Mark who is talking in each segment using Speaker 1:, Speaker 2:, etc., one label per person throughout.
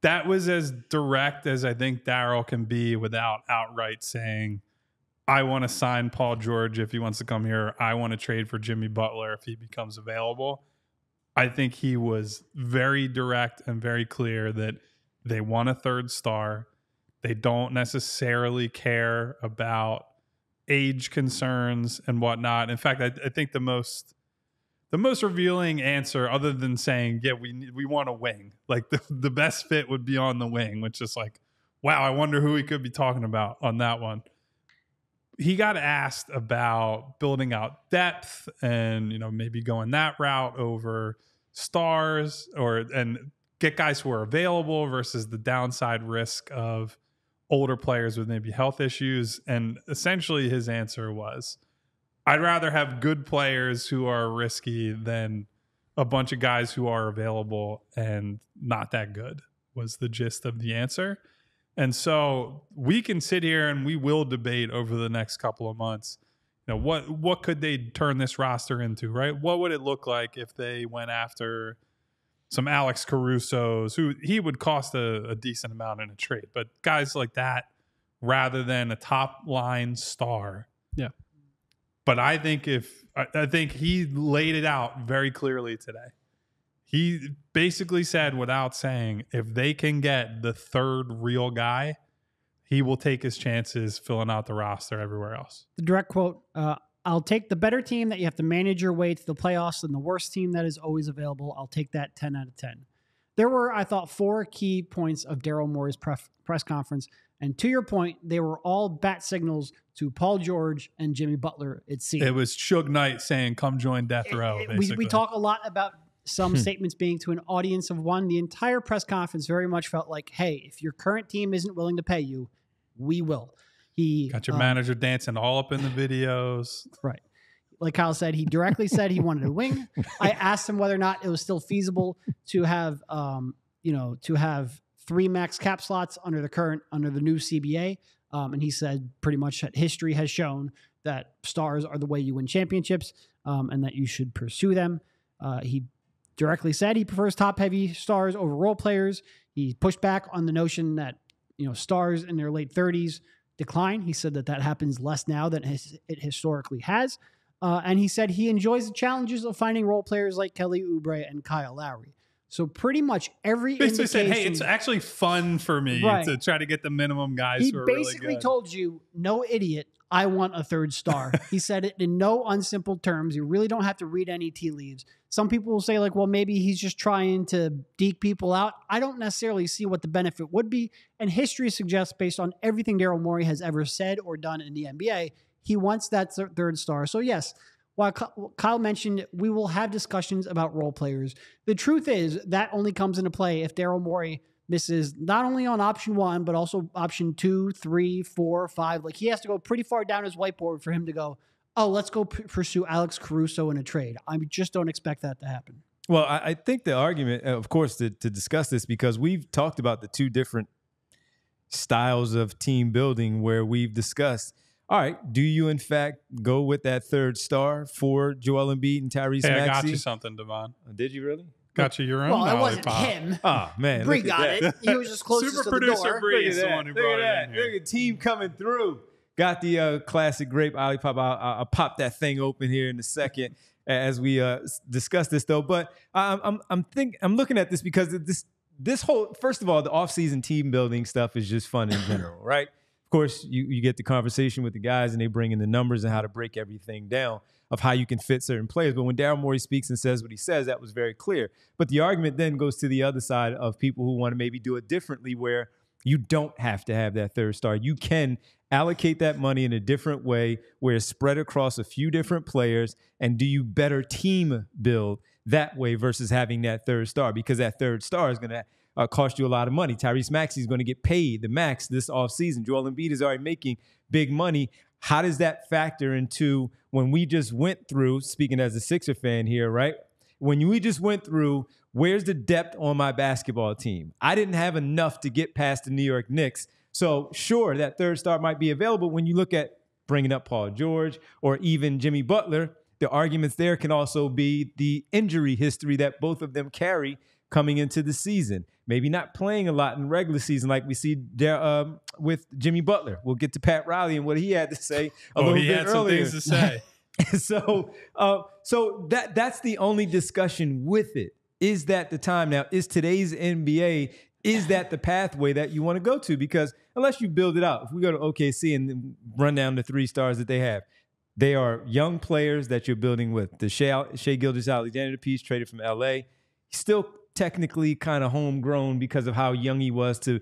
Speaker 1: that was as direct as I think Daryl can be without outright saying, I want to sign Paul George if he wants to come here. I want to trade for Jimmy Butler if he becomes available. I think he was very direct and very clear that they want a third star. They don't necessarily care about age concerns and whatnot. In fact, I think the most revealing answer, other than saying, yeah, we want a wing, like the best fit would be on the wing, which is like, wow, I wonder who he could be talking about on that one. He got asked about building out depth and, maybe going that route over stars and get guys who are available versus the downside risk of older players with maybe health issues. And essentially his answer was, I'd rather have good players who are risky than a bunch of guys who are available and not that good, was the gist of the answer. And so we can sit here and we will debate over the next couple of months, what could they turn this roster into, right? What would it look like if they went after some Alex Caruso's, who he would cost a decent amount in a trade, but guys like that rather than a top line star.
Speaker 2: Yeah.
Speaker 1: But I think he laid it out very clearly today. He basically said without saying, if they can get the third real guy, he will take his chances filling out the roster everywhere else.
Speaker 3: The direct quote, I'll take the better team that you have to manage your way to the playoffs than the worst team that is always available. I'll take that 10 out of 10. There were, I thought, 4 key points of Daryl Morey's press conference. And to your point, they were all bat signals to Paul George and Jimmy Butler, it seemed.
Speaker 1: It was Suge Knight saying, come join Death Row, basically.
Speaker 3: We talk a lot about some statements being to an audience of one. The entire press conference very much felt like, hey, if your current team isn't willing to pay you, we will. He
Speaker 1: got your manager dancing all up in the videos.
Speaker 3: Right. Like Kyle said, he directly said he wanted a wing. I asked him whether or not it was still feasible to have, to have 3 max cap slots under the new CBA. And he said pretty much that history has shown that stars are the way you win championships, and that you should pursue them. He directly said he prefers top-heavy stars over role players. He pushed back on the notion that stars in their late 30s decline. He said that happens less now than it historically has. And he said he enjoys the challenges of finding role players like Kelly Oubre and Kyle Lowry. So pretty much every
Speaker 1: basically said, hey, it's actually fun for me to try to get the minimum guys who are really good. He basically
Speaker 3: told you, no idiot, I want a third star. He said it in no unsimple terms. You really don't have to read any tea leaves. Some people will say, like, well, maybe he's just trying to deke people out. I don't necessarily see what the benefit would be. And history suggests, based on everything Daryl Morey has ever said or done in the NBA, he wants that third star. So yes, while Kyle mentioned we will have discussions about role players, the truth is that only comes into play if Daryl Morey misses not only on option 1, but also option 2, 3, 4, 5. Like, he has to go pretty far down his whiteboard for him to go, oh, let's go pursue Alex Caruso in a trade. I just don't expect that to happen.
Speaker 4: Well, I think the argument, of course, to discuss this, because we've talked about the 2 different styles of team building where we've discussed, all right, do you in fact go with that third star for Joel Embiid and Tyrese Maxey?
Speaker 1: I got you something, Devon.
Speaker 4: Did you really?
Speaker 1: Got you your own.
Speaker 3: Well, it wasn't him.
Speaker 4: Oh, man.
Speaker 3: Bree got it. He was just closest
Speaker 1: Super
Speaker 3: to the door.
Speaker 1: producer Bree is the one who brought it in here.
Speaker 4: Look at team coming through. Got the classic grape lollipop. I'll pop that thing open here in a second as we discuss this, though. But I'm looking at this because this whole, first of all, the offseason team building stuff is just fun in general, right? Of course, you get the conversation with the guys and they bring in the numbers and how to break everything down of how you can fit certain players. But when Daryl Morey speaks and says what he says, that was very clear. But the argument then goes to the other side of people who want to maybe do it differently, where you don't have to have that third star. You can allocate that money in a different way where it's spread across a few different players and do you better team build that way versus having that third star, because that third star is going to cost you a lot of money. Tyrese Maxey is going to get paid the max this offseason. Joel Embiid is already making big money. How does that factor into when we just went through, speaking as a Sixer fan here, right? When we just went through, where's the depth on my basketball team? I didn't have enough to get past the New York Knicks. So sure, that third star might be available. When you look at bringing up Paul George or even Jimmy Butler, the arguments there can also be the injury history that both of them carry coming into the season. Maybe not playing a lot in regular season like we see with Jimmy Butler. We'll get to Pat Riley and what he had to say a little bit
Speaker 1: had
Speaker 4: earlier.
Speaker 1: some things to say.
Speaker 4: So that's the only discussion with it. Is that the time now? Is today's NBA, is that the pathway that you want to go to? Because unless you build it out, if we go to OKC and run down the 3 stars that they have, they are young players that you're building with. The Shai Gilgeous-Alexander piece traded from LA. He's still technically kind of homegrown because of how young he was to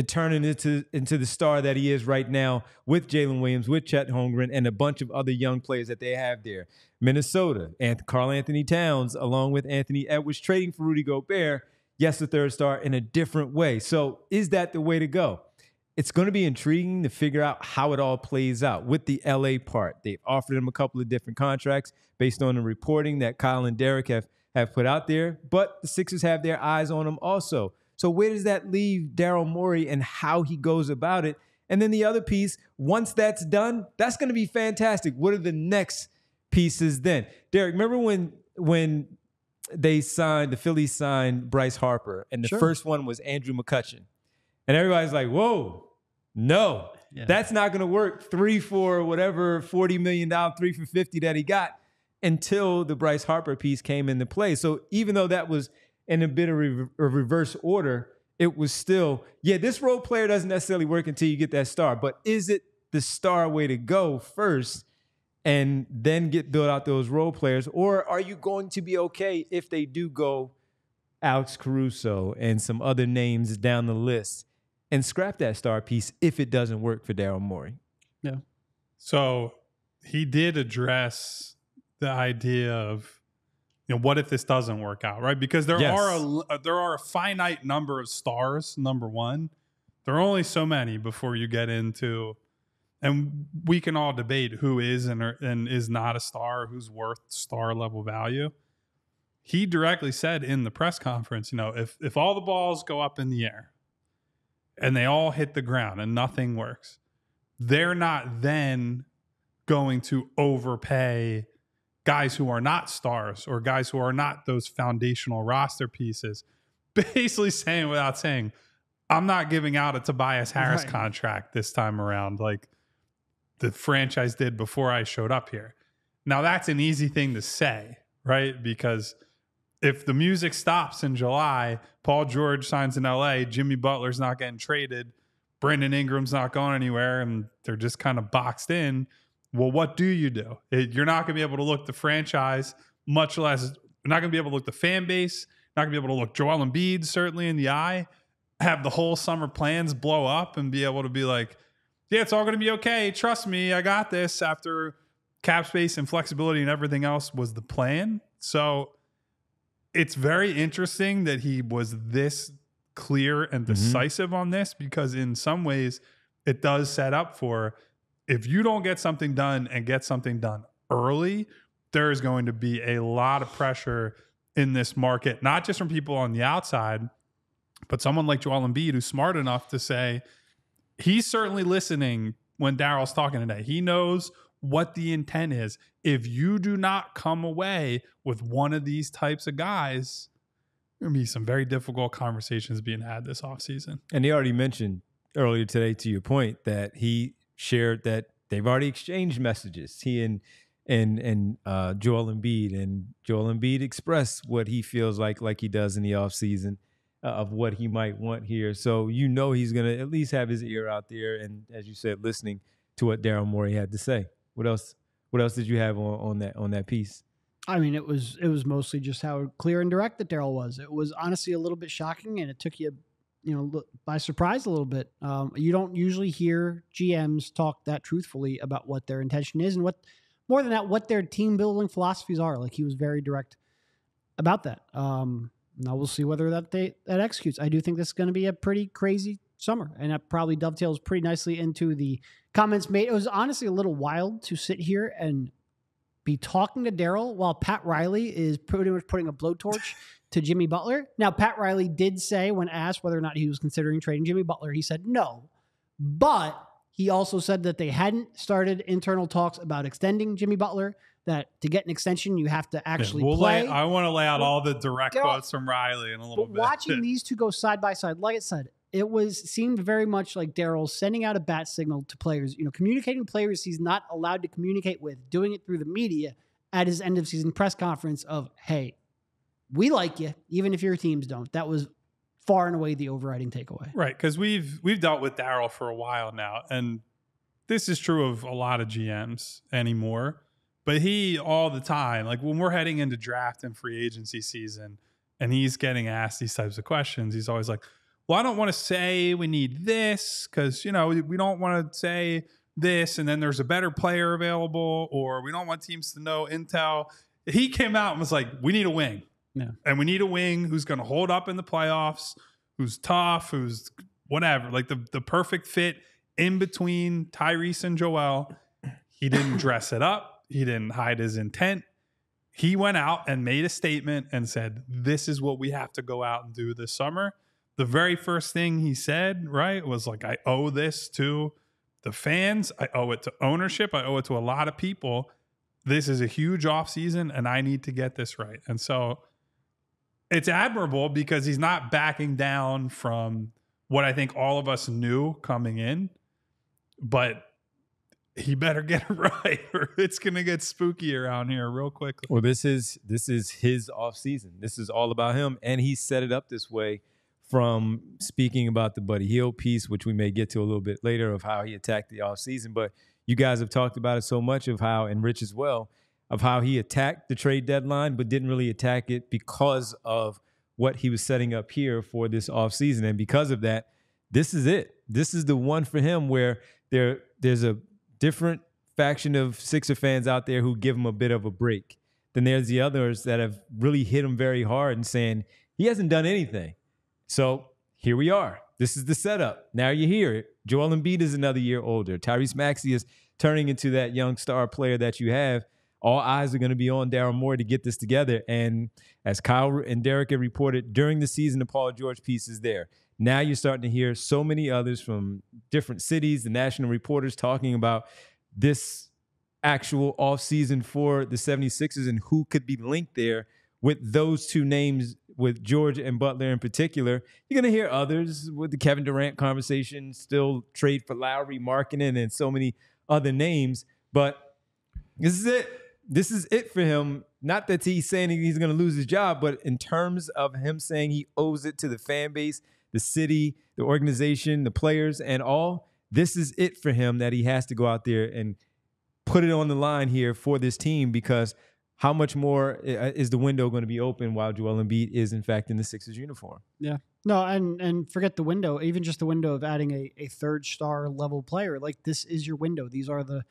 Speaker 4: turn into the star that he is right now with Jalen Williams, with Chet Holmgren, and a bunch of other young players that they have there. Minnesota, and Karl Anthony Towns, along with Anthony Edwards, trading for Rudy Gobert. Yes, the 3rd star in a different way. So is that the way to go? It's going to be intriguing to figure out how it all plays out with the LA part. They've offered him a couple of different contracts based on the reporting that Kyle and Derek have put out there, but the Sixers have their eyes on him also. So where does that leave Daryl Morey and how he goes about it? And then the other piece, once that's done, that's going to be fantastic. What are the next pieces then? Derek, remember when the Phillies signed Bryce Harper, and the first one was Andrew McCutchen. And everybody's like, whoa, no, that's not going to work. 3 for whatever, $40 million, 3 for 50 that he got until the Bryce Harper piece came into play. So even though that was in a bit of reverse order, it was still, this role player doesn't necessarily work until you get that star. But is it the star way to go first and then build out those role players? Or are you going to be okay if they do go Alex Caruso and some other names down the list and scrap that star piece if it doesn't work for Daryl Morey?
Speaker 1: Yeah. So he did address the idea of, what if this doesn't work out, right? Because there are a finite number of stars, number one. There are only so many before you get into, and we can all debate who is and is not a star, who's worth star level value. He directly said in the press conference, if all the balls go up in the air and they all hit the ground and nothing works, they're not then going to overpay guys who are not stars or guys who are not those foundational roster pieces, basically saying without saying, I'm not giving out a Tobias Harris contract this time around like the franchise did before I showed up here. Now, that's an easy thing to say, right? Because if the music stops in July, Paul George signs in LA, Jimmy Butler's not getting traded, Brandon Ingram's not going anywhere, and they're just kind of boxed in. Well, what do? You're not going to be able to look the franchise, much less you're not going to be able to look the fan base, not going to be able to look Joel Embiid certainly in the eye, have the whole summer plans blow up and be able to be like, yeah, it's all going to be okay. Trust me, I got this, after cap space and flexibility and everything else was the plan. So it's very interesting that he was this clear and decisive on this, because in some ways it does set up for, if you don't get something done and get something done early, there is going to be a lot of pressure in this market, not just from people on the outside, but someone like Joel Embiid, who's smart enough to say, he's certainly listening when Daryl's talking today. He knows what the intent is. If you do not come away with one of these types of guys, there are going to be some very difficult conversations being had this offseason.
Speaker 4: And he already mentioned earlier today, to your point, that he shared that they've already exchanged messages. He and Joel Embiid, and Joel Embiid expressed what he feels like he does in the offseason of what he might want here. So he's going to at least have his ear out there, and as you said, listening to what Daryl Morey had to say. What else did you have on that piece?
Speaker 3: I mean, it was mostly just how clear and direct that Daryl was. It was honestly a little bit shocking, and it took you by surprise a little bit. You don't usually hear GMs talk that truthfully about what their intention is and what their team building philosophies are. Like, he was very direct about that. Now we'll see whether that executes. I do think this is going to be a pretty crazy summer, and that probably dovetails pretty nicely into the comments made. It was honestly a little wild to sit here and be talking to Daryl while Pat Riley is pretty much putting a blowtorch to Jimmy Butler. Now, Pat Riley did say, when asked whether or not he was considering trading Jimmy Butler, he said no. But he also said that they hadn't started internal talks about extending Jimmy Butler, that to get an extension, you have to actually play.
Speaker 1: I want to lay out all the direct quotes from Riley in a little
Speaker 3: but
Speaker 1: bit.
Speaker 3: Watching these two go side by side, like I said, seemed very much like Daryl sending out a bat signal to players, communicating with players he's not allowed to communicate with, doing it through the media at his end of season press conference of, hey, we like you, even if your teams don't. That was far and away the overriding takeaway.
Speaker 1: Right, because we've dealt with Daryl for a while now, and this is true of a lot of GMs anymore. But he, all the time, like when we're heading into draft and free agency season, and he's getting asked these types of questions, he's always like, well, I don't want to say we need this because, we don't want to say this and then there's a better player available, or we don't want teams to know intel. He came out and was like, we need a wing.
Speaker 3: Yeah.
Speaker 1: And we need a wing who's going to hold up in the playoffs, who's tough, who's whatever, like the perfect fit in between Tyrese and Joel. He didn't dress it up. He didn't hide his intent. He went out and made a statement and said, this is what we have to go out and do this summer. The very first thing he said, right, was like, I owe this to the fans. I owe it to ownership. I owe it to a lot of people. This is a huge offseason, and I need to get this right. And so it's admirable because he's not backing down from what I think all of us knew coming in, but he better get it right or it's going to get spooky around here real quickly.
Speaker 4: Well, this is his offseason. This is all about him, and he set it up this way from speaking about the Buddy Hield piece, which we may get to a little bit later, of how he attacked the offseason. But you guys have talked about it so much, of how, and Rich as well, of how he attacked the trade deadline but didn't really attack it because of what he was setting up here for this offseason. And because of that, this is it. This is the one for him where there's a different faction of Sixer fans out there who give him a bit of a break. Then there's the others that have really hit him very hard and saying, he hasn't done anything. So here we are. This is the setup. Now you hear it. Joel Embiid is another year older. Tyrese Maxey is turning into that young star player that you have. All eyes are going to be on Daryl Morey to get this together. And as Kyle and Derek have reported, during the season, the Paul George piece is there. Now you're starting to hear so many others from different cities, the national reporters talking about this actual offseason for the 76ers and who could be linked there with those two names, with George and Butler in particular. You're going to hear others with the Kevin Durant conversation, still trade for Lowry, Markkanen, and so many other names. But this is it. This is it for him. Not that he's saying he's going to lose his job, but in terms of him saying he owes it to the fan base, the city, the organization, the players, and all, this is it for him, that he has to go out there and put it on the line here for this team, because how much more is the window going to be open while Joel Embiid is, in fact, in the Sixers uniform?
Speaker 3: Yeah. No, and forget the window, even just the window of adding a third star level player. Like, this is your window. These are the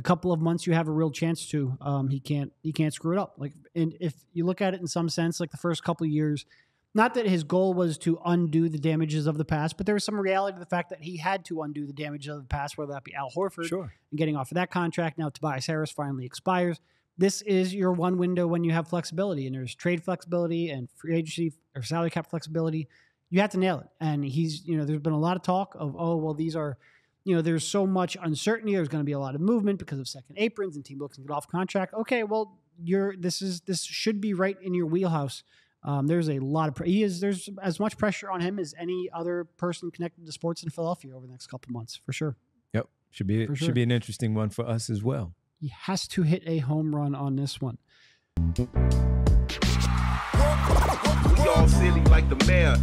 Speaker 3: couple of months you have a real chance to. He can't screw it up. Like, and if you look at it in some sense, like the first couple of years, not that his goal was to undo the damages of the past, but there was some reality to the fact that he had to undo the damages of the past, whether that be Al Horford and getting off of that contract. Now Tobias Harris finally expires. This is your one window when you have flexibility, and there's trade flexibility and free agency or salary cap flexibility. You have to nail it. And he's, there's been a lot of talk of, these are, there's so much uncertainty. There's going to be a lot of movement because of second aprons and team looks to get off contract. Okay, well, this should be right in your wheelhouse. There's a lot of there's as much pressure on him as any other person connected to sports in Philadelphia over the next couple of months, for sure.
Speaker 4: Yep, should be an interesting one for us as well.
Speaker 3: He has to hit a home run on this one.
Speaker 2: We all silly like the mayor.